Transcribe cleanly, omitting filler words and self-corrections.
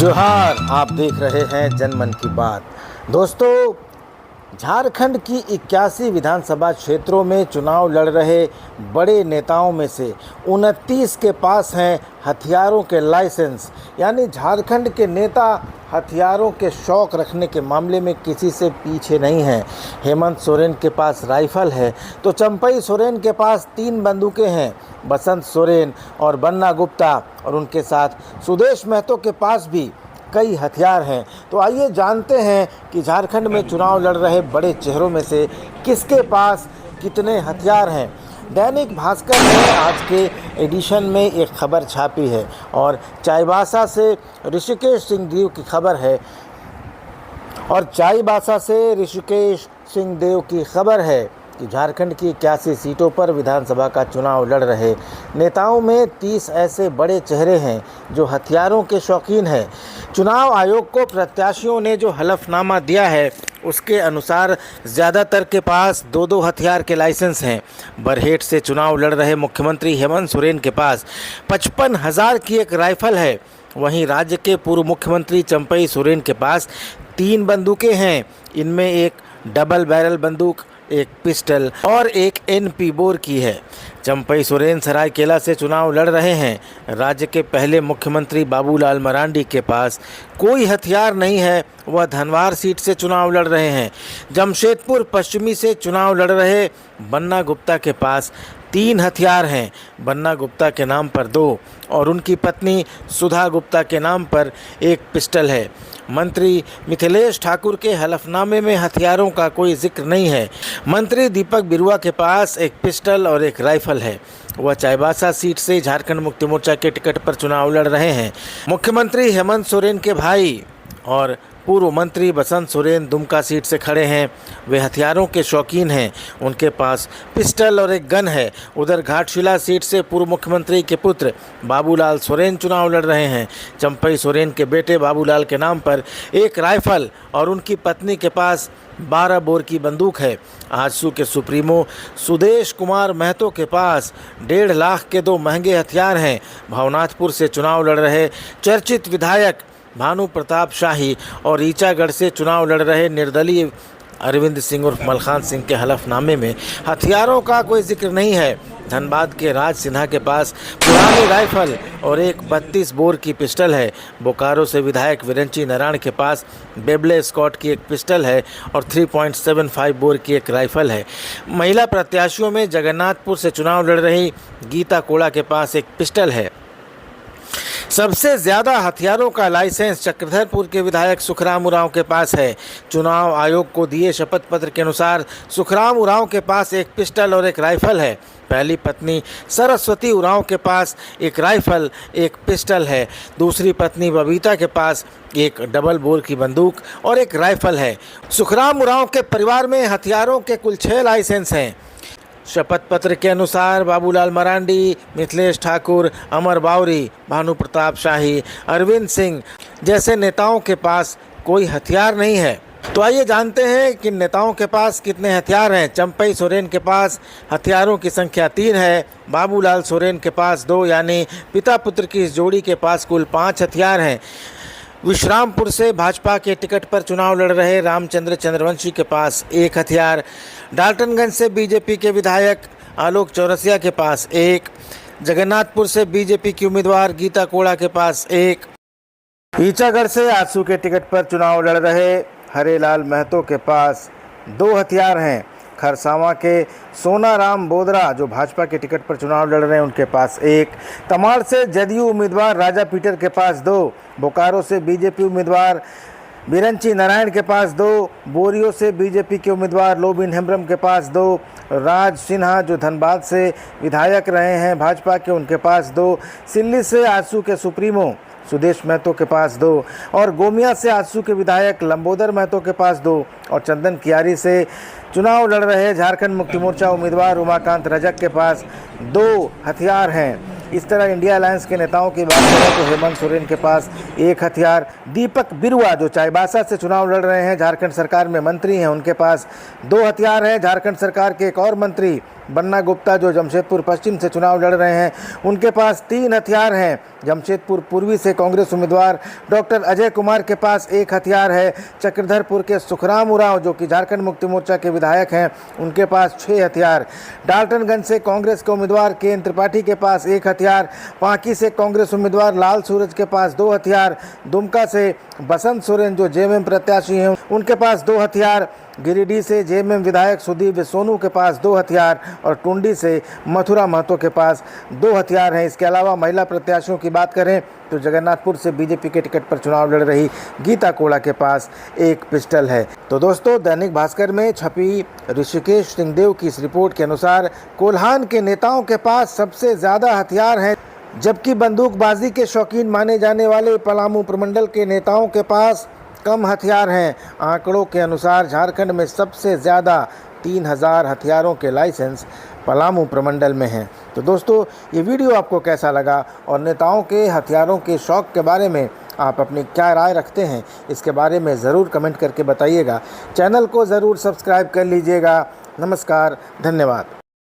जोहार, आप देख रहे हैं जनमन की बात। दोस्तों, झारखंड की 81 विधानसभा क्षेत्रों में चुनाव लड़ रहे बड़े नेताओं में से 29 के पास हैं हथियारों के लाइसेंस। यानी झारखंड के नेता हथियारों के शौक रखने के मामले में किसी से पीछे नहीं हैं। हेमंत सोरेन के पास राइफल है तो चंपई सोरेन के पास 3 बंदूकें हैं। बसंत सोरेन और बन्ना गुप्ता और उनके साथ सुदेश महतो के पास भी कई हथियार हैं। तो आइए जानते हैं कि झारखंड में चुनाव लड़ रहे बड़े चेहरों में से किसके पास कितने हथियार हैं। दैनिक भास्कर ने आज के एडिशन में एक खबर छापी है और चाईबासा से ऋषिकेश सिंहदेव की खबर है कि झारखंड की 81 सीटों पर विधानसभा का चुनाव लड़ रहे नेताओं में 30 ऐसे बड़े चेहरे हैं जो हथियारों के शौकीन हैं। चुनाव आयोग को प्रत्याशियों ने जो हलफनामा दिया है उसके अनुसार ज़्यादातर के पास 2-2 हथियार के लाइसेंस हैं। बरहेट से चुनाव लड़ रहे मुख्यमंत्री हेमंत सोरेन के पास 55,000 की एक राइफल है। वहीं राज्य के पूर्व मुख्यमंत्री चंपई सोरेन के पास 3 बंदूकें हैं। इनमें एक डबल बैरल बंदूक, एक पिस्टल और एक एनपी बोर की है। चंपई सोरेन सरायकेला से चुनाव लड़ रहे हैं। राज्य के पहले मुख्यमंत्री बाबूलाल मरांडी के पास कोई हथियार नहीं है, वह धनवार सीट से चुनाव लड़ रहे हैं। जमशेदपुर पश्चिमी से चुनाव लड़ रहे बन्ना गुप्ता के पास 3 हथियार हैं। बन्ना गुप्ता के नाम पर 2 और उनकी पत्नी सुधा गुप्ता के नाम पर 1 पिस्टल है। मंत्री मिथिलेश ठाकुर के हलफनामे में हथियारों का कोई जिक्र नहीं है। मंत्री दीपक बिरुआ के पास 1 पिस्टल और 1 राइफल है। वह चाईबासा सीट से झारखंड मुक्ति मोर्चा के टिकट पर चुनाव लड़ रहे हैं। मुख्यमंत्री हेमंत सोरेन के भाई और पूर्व मंत्री बसंत सोरेन दुमका सीट से खड़े हैं। वे हथियारों के शौकीन हैं। उनके पास पिस्टल और 1 गन है। उधर घाटशिला सीट से पूर्व मुख्यमंत्री के पुत्र बाबूलाल सोरेन चुनाव लड़ रहे हैं। चंपई सोरेन के बेटे बाबूलाल के नाम पर 1 राइफल और उनकी पत्नी के पास 12 बोर की बंदूक है। आजसू के सुप्रीमो सुदेश कुमार महतो के पास 1.5 लाख के 2 महंगे हथियार हैं। भवनाथपुर से चुनाव लड़ रहे चर्चित विधायक भानु प्रताप शाही और ईचागढ़ से चुनाव लड़ रहे निर्दलीय अरविंद सिंह उर्फ मलखान सिंह के हलफनामे में हथियारों का कोई जिक्र नहीं है। धनबाद के राज सिन्हा के पास पुरानी राइफल और एक 32 बोर की पिस्टल है। बोकारो से विधायक विरंची नारायण के पास बेबले स्कॉट की 1 पिस्टल है और 3.75 बोर की 1 राइफल है। महिला प्रत्याशियों में जगन्नाथपुर से चुनाव लड़ रही गीता कोड़ा के पास 1 पिस्टल है। सबसे ज़्यादा हथियारों का लाइसेंस चक्रधरपुर के विधायक सुखराम उरांव के पास है। चुनाव आयोग को दिए शपथ पत्र के अनुसार सुखराम उरांव के पास 1 पिस्टल और 1 राइफल है। पहली पत्नी सरस्वती उरांव के पास 1 राइफल, 1 पिस्टल है। दूसरी पत्नी बबीता के पास 1 डबल बोर की बंदूक और 1 राइफल है। सुखराम उरांव के परिवार में हथियारों के कुल 6 लाइसेंस हैं। शपथ पत्र के अनुसार बाबूलाल मरांडी, मिथिलेश ठाकुर, अमर बावरी, भानु प्रताप शाही, अरविंद सिंह जैसे नेताओं के पास कोई हथियार नहीं है। तो आइए जानते हैं कि नेताओं के पास कितने हथियार हैं। चंपई सोरेन के पास हथियारों की संख्या 3 है। बाबूलाल सोरेन के पास 2 यानी पिता पुत्र की इस जोड़ी के पास कुल 5 हथियार हैं। विश्रामपुर से भाजपा के टिकट पर चुनाव लड़ रहे रामचंद्र चंद्रवंशी के पास 1 हथियार। डाल्टनगंज से बीजेपी के विधायक आलोक चौरसिया के पास 1। जगन्नाथपुर से बीजेपी की उम्मीदवार गीता कोड़ा के पास 1। ईचागढ़ से आजसू के टिकट पर चुनाव लड़ रहे हरेलाल महतो के पास 2 हथियार हैं। खरसावां के सोनाराम बोदरा जो भाजपा के टिकट पर चुनाव लड़ रहे हैं उनके पास 1। तमाड़ से जदयू उम्मीदवार राजा पीटर के पास 2। बोकारो से बीजेपी उम्मीदवार विरंची नारायण के पास 2। बोरियो से बीजेपी के उम्मीदवार लोबिन हेम्ब्रम के पास 2। राज सिन्हा जो धनबाद से विधायक रहे हैं भाजपा के उनके पास 2। सिल्ली से आजसू के सुप्रीमो सुदेश महतो के पास 2 और गोमिया से आजसू के विधायक लंबोदर महतो के पास 2 और चंदन कियारी से चुनाव लड़ रहे झारखंड मुक्ति मोर्चा उम्मीदवार उमाकांत रजक के पास 2 हथियार हैं। इस तरह इंडिया अलायंस के नेताओं की बात करें तो हेमंत सोरेन के पास 1 हथियार। दीपक बिरुआ जो चाईबासा से चुनाव लड़ रहे हैं, झारखंड सरकार में मंत्री हैं, उनके पास 2 हथियार हैं। झारखंड सरकार के एक और मंत्री बन्ना गुप्ता जो जमशेदपुर पश्चिम से चुनाव लड़ रहे हैं, उनके पास 3 हथियार हैं। जमशेदपुर पूर्वी से कांग्रेस उम्मीदवार डॉक्टर अजय कुमार के पास 1 हथियार है। चक्रधरपुर के सुखराम उरांव जो कि झारखंड मुक्ति मोर्चा के विधायक हैं, उनके पास 6 हथियार। डाल्टनगंज से कांग्रेस के उम्मीदवार के त्रिपाठी के पास 1 हथियार। पांकी से कांग्रेस उम्मीदवार लाल सूरज के पास 2 हथियार। दुमका से बसंत सोरेन जो जेएमएम प्रत्याशी हैं, उनके पास 2 हथियार। गिरिडीह से जेएमएम विधायक सुदीप सोनू के पास 2 हथियार और टुंडी से मथुरा महतो के पास 2 हथियार हैं। इसके अलावा महिला प्रत्याशियों की बात करें तो जगन्नाथपुर से बीजेपी के टिकट पर चुनाव लड़ रही गीता कोड़ा के पास 1 पिस्टल है। तो दोस्तों, दैनिक भास्कर में छपी ऋषिकेश सिंहदेव की इस रिपोर्ट के अनुसार कोल्हान के नेताओं के पास सबसे ज़्यादा हथियार हैं, जबकि बंदूकबाजी के शौकीन माने जाने वाले पलामू प्रमंडल के नेताओं के पास कम हथियार हैं। आंकड़ों के अनुसार झारखंड में सबसे ज़्यादा 3000 हथियारों के लाइसेंस पलामू प्रमंडल में हैं। तो दोस्तों, ये वीडियो आपको कैसा लगा और नेताओं के हथियारों के शौक के बारे में आप अपनी क्या राय रखते हैं, इसके बारे में ज़रूर कमेंट करके बताइएगा। चैनल को ज़रूर सब्सक्राइब कर लीजिएगा। नमस्कार, धन्यवाद।